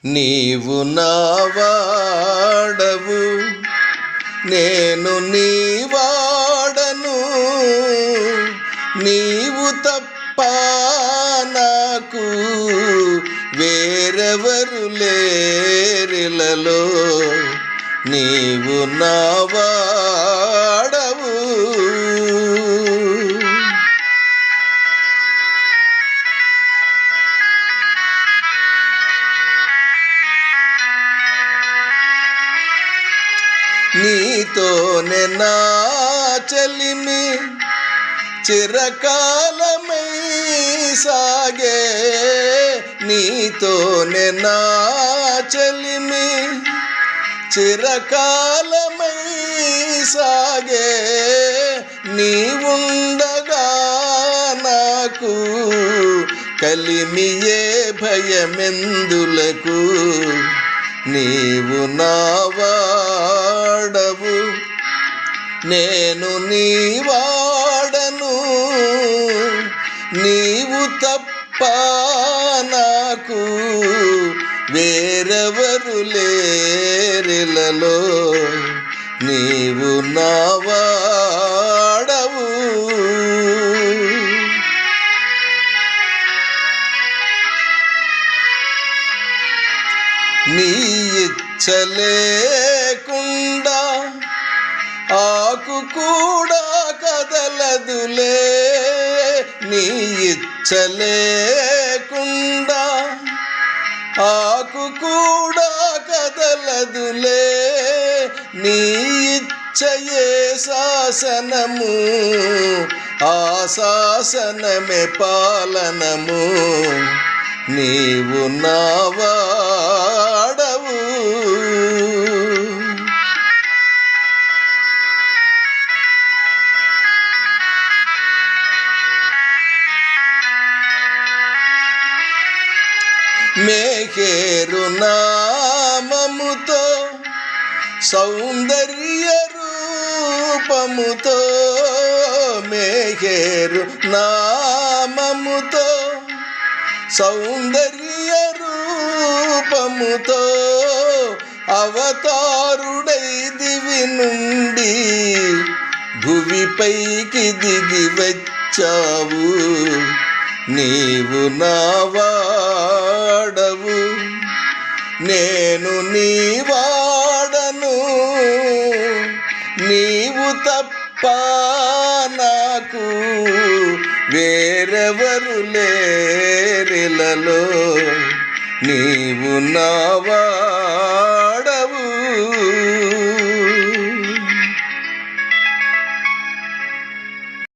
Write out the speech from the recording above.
నీవు నావాడవు, నేను నీ వాడను. నీవు తప్ప నాకు వేరెవరు లేరిలలో. నీవు నావాడవు. నీతోనే నా చెలిమి చిరకాలమై సాగే. నీతోనే నా చెలిమి చిరకాలమై సాగే. నీవుండగా నాకు కలిమియే భయమెందులకు. నీవు నావాడవు, నేను నీ వాడను. నీవు తప్ప నాకు వేరెవరు లేరిలలో. నీవు నావాడవు. నీ ఇచ్చ లేకుండా ఆకు కూడా కదలదులే. నీ ఇచ్చ లేకుండా ఆకు కూడా కదలదులే. నీ ఇచ్చయే శాసనము, ఆ శాసనమే పాలనము. నీవు నావాడవు. మేఘేరు నామముతో సౌందర్య రూపముతో. మేఘేరు నామముతో సౌందర్య రూపముతో అవతారుడై దివి నుండి భువిపైకి దిగి వచ్చావు. నీవు నావాడవు, నేను నీ వాడను. నీవు తప్ప నాకు వేరెవరు లేరిలలో. నీవు నావా